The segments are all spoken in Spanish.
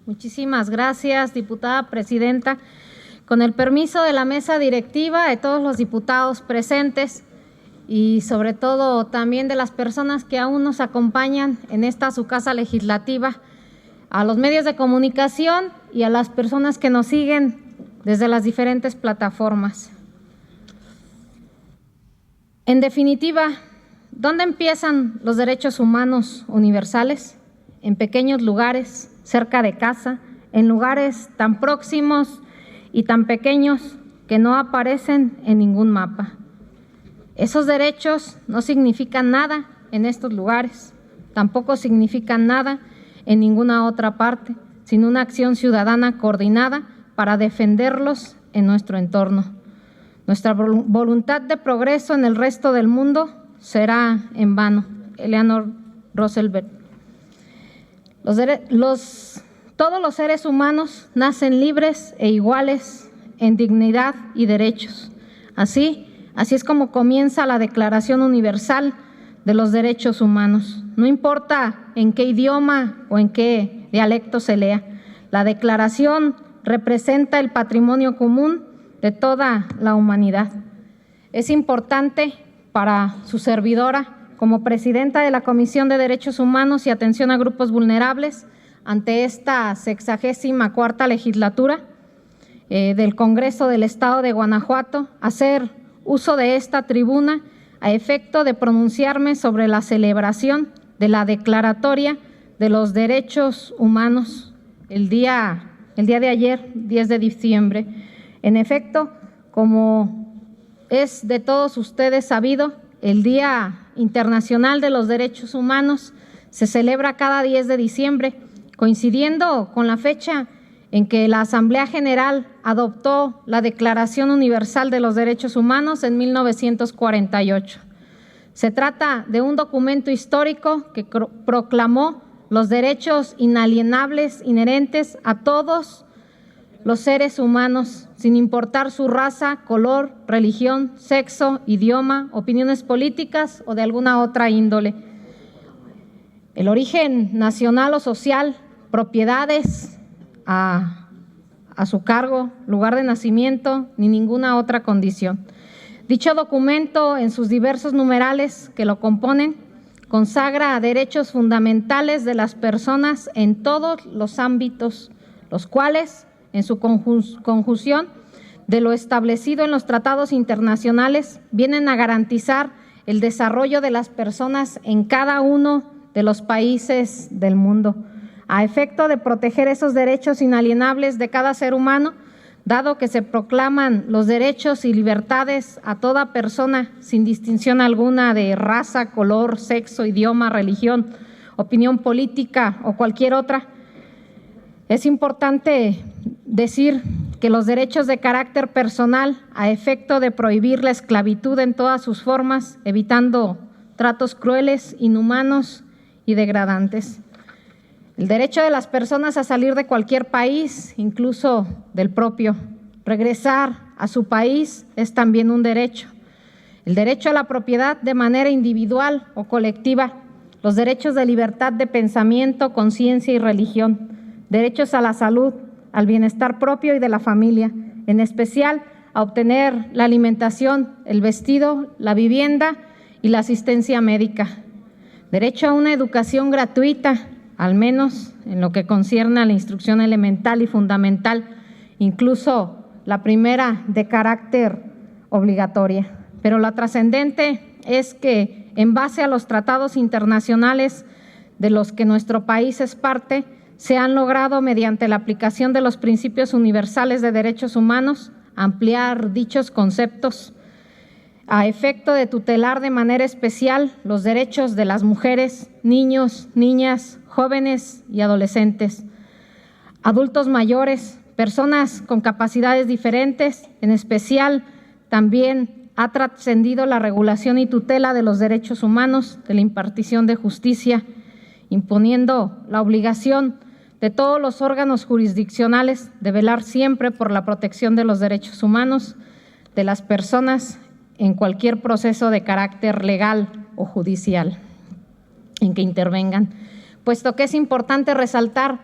Muchísimas gracias, diputada presidenta. Con el permiso de la mesa directiva, de todos los diputados presentes y sobre todo también de las personas que aún nos acompañan en esta su casa legislativa, a los medios de comunicación y a las personas que nos siguen desde las diferentes plataformas. En definitiva, ¿dónde empiezan los derechos humanos universales? En pequeños lugares, cerca de casa, en lugares tan próximos y tan pequeños que no aparecen en ningún mapa. Esos derechos no significan nada en estos lugares, tampoco significan nada en ninguna otra parte, sin una acción ciudadana coordinada para defenderlos en nuestro entorno. Nuestra voluntad de progreso en el resto del mundo será en vano. Eleanor Roosevelt. Todos los seres humanos nacen libres e iguales en dignidad y derechos. Así es como comienza la Declaración Universal de los Derechos Humanos. No importa en qué idioma o en qué dialecto se lea, la declaración representa el patrimonio común de toda la humanidad. Es importante para su servidora, como presidenta de la Comisión de Derechos Humanos y Atención a Grupos Vulnerables, ante esta 64ª legislatura del Congreso del Estado de Guanajuato, hacer uso de esta tribuna a efecto de pronunciarme sobre la celebración de la Declaratoria de los Derechos Humanos el día de ayer, 10 de diciembre. En efecto, como es de todos ustedes sabido, el Día Internacional de los Derechos Humanos se celebra cada 10 de diciembre, coincidiendo con la fecha en que la Asamblea General adoptó la Declaración Universal de los Derechos Humanos en 1948. Se trata de un documento histórico que proclamó los derechos inalienables inherentes a todos los seres humanos, sin importar su raza, color, religión, sexo, idioma, opiniones políticas o de alguna otra índole. El origen nacional o social, propiedades a su cargo, lugar de nacimiento, ni ninguna otra condición. Dicho documento, en sus diversos numerales que lo componen, consagra derechos fundamentales de las personas en todos los ámbitos, los cuales, en su conjunción de lo establecido en los tratados internacionales, vienen a garantizar el desarrollo de las personas en cada uno de los países del mundo, a efecto de proteger esos derechos inalienables de cada ser humano, dado que se proclaman los derechos y libertades a toda persona sin distinción alguna de raza, color, sexo, idioma, religión, opinión política o cualquier otra. Es importante decir que los derechos de carácter personal, a efecto de prohibir la esclavitud en todas sus formas, evitando tratos crueles, inhumanos y degradantes. El derecho de las personas a salir de cualquier país, incluso del propio. Regresar a su país es también un derecho. El derecho a la propiedad de manera individual o colectiva. Los derechos de libertad de pensamiento, conciencia y religión. Derechos a la salud, al bienestar propio y de la familia, en especial a obtener la alimentación, el vestido, la vivienda y la asistencia médica. Derecho a una educación gratuita, al menos en lo que concierne a la instrucción elemental y fundamental, incluso la primera de carácter obligatoria. Pero lo trascendente es que, en base a los tratados internacionales de los que nuestro país es parte, se han logrado, mediante la aplicación de los principios universales de derechos humanos, ampliar dichos conceptos a efecto de tutelar de manera especial los derechos de las mujeres, niños, niñas, jóvenes y adolescentes, adultos mayores, personas con capacidades diferentes. En especial, también ha trascendido la regulación y tutela de los derechos humanos, de la impartición de justicia, imponiendo la obligación de todos los órganos jurisdiccionales de velar siempre por la protección de los derechos humanos de las personas en cualquier proceso de carácter legal o judicial en que intervengan, puesto que es importante resaltar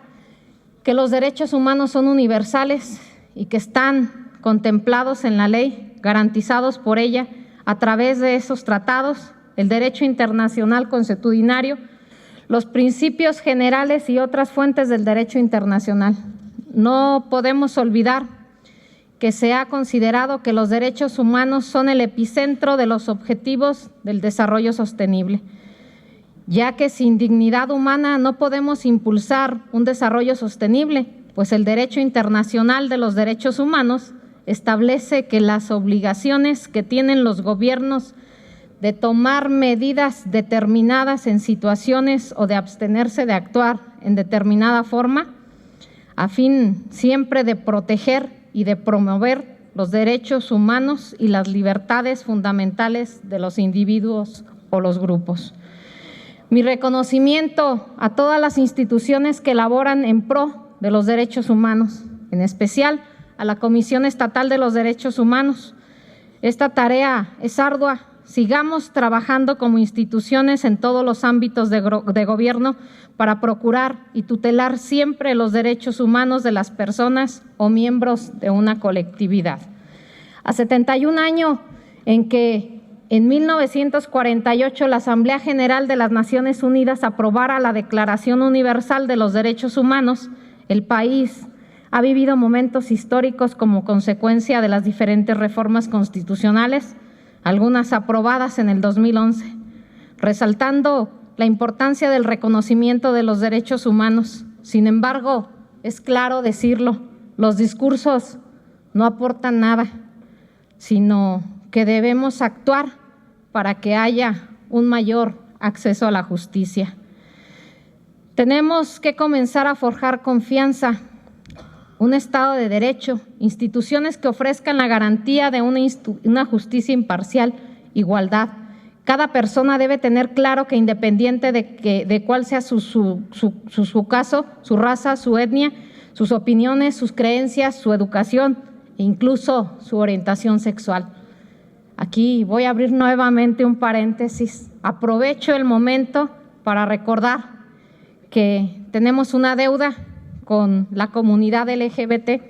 que los derechos humanos son universales y que están contemplados en la ley, garantizados por ella a través de esos tratados, el derecho internacional consuetudinario, los principios generales y otras fuentes del derecho internacional. No podemos olvidar que se ha considerado que los derechos humanos son el epicentro de los objetivos del desarrollo sostenible, ya que sin dignidad humana no podemos impulsar un desarrollo sostenible, pues el derecho internacional de los derechos humanos establece que las obligaciones que tienen los gobiernos de tomar medidas determinadas en situaciones o de abstenerse de actuar en determinada forma, a fin siempre de proteger y de promover los derechos humanos y las libertades fundamentales de los individuos o los grupos. Mi reconocimiento a todas las instituciones que laboran en pro de los derechos humanos, en especial a la Comisión Estatal de los Derechos Humanos. Esta tarea es ardua. Sigamos trabajando como instituciones en todos los ámbitos de gobierno para procurar y tutelar siempre los derechos humanos de las personas o miembros de una colectividad. A 71 años en que en 1948 la Asamblea General de las Naciones Unidas aprobara la Declaración Universal de los Derechos Humanos, el país ha vivido momentos históricos como consecuencia de las diferentes reformas constitucionales, algunas aprobadas en el 2011, resaltando la importancia del reconocimiento de los derechos humanos. Sin embargo, es claro decirlo, los discursos no aportan nada, sino que debemos actuar para que haya un mayor acceso a la justicia. Tenemos que comenzar a forjar confianza, un Estado de Derecho, instituciones que ofrezcan la garantía de una justicia imparcial, igualdad. Cada persona debe tener claro que independiente de cuál sea su caso, su raza, su etnia, sus opiniones, sus creencias, su educación e incluso su orientación sexual. Aquí voy a abrir nuevamente un paréntesis. Aprovecho el momento para recordar que tenemos una deuda con la comunidad LGBT,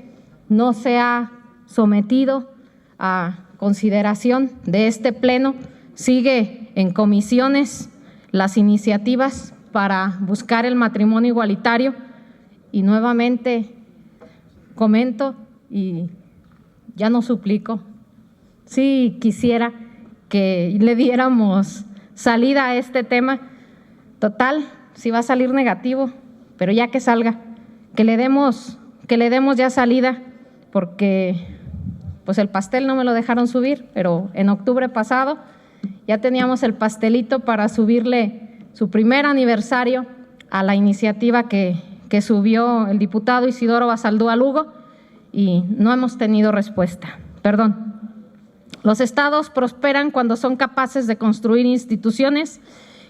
no se ha sometido a consideración de este pleno, sigue en comisiones las iniciativas para buscar el matrimonio igualitario y nuevamente comento y ya no suplico, sí quisiera que le diéramos salida a este tema, total, si va a salir negativo, pero ya que salga, que le demos ya salida, porque pues el pastel no me lo dejaron subir, pero en octubre pasado ya teníamos el pastelito para subirle su primer aniversario a la iniciativa que subió el diputado Isidoro Basaldúa Lugo y no hemos tenido respuesta. Perdón. Los estados prosperan cuando son capaces de construir instituciones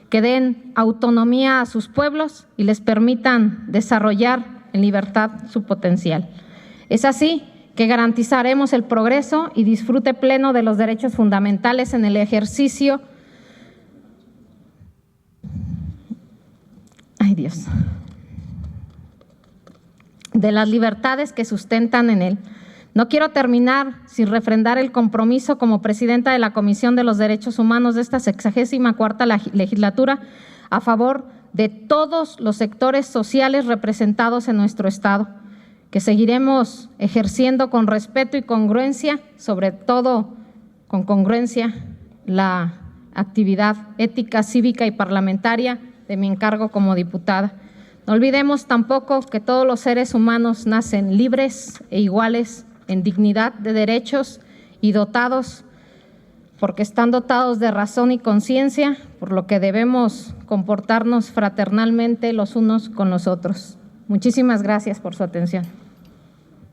que den autonomía a sus pueblos y les permitan desarrollar en libertad su potencial. Es así que garantizaremos el progreso y disfrute pleno de los derechos fundamentales en el ejercicio de las libertades que sustentan en él. No quiero terminar sin refrendar el compromiso como presidenta de la Comisión de los Derechos Humanos de esta 64ª legislatura a favor de todos los sectores sociales representados en nuestro Estado, que seguiremos ejerciendo con respeto y congruencia, sobre todo con congruencia, la actividad ética, cívica y parlamentaria de mi encargo como diputada. No olvidemos tampoco que todos los seres humanos nacen libres e iguales en dignidad de derechos y dotados, porque están dotados de razón y conciencia, por lo que debemos comportarnos fraternalmente los unos con los otros. Muchísimas gracias por su atención.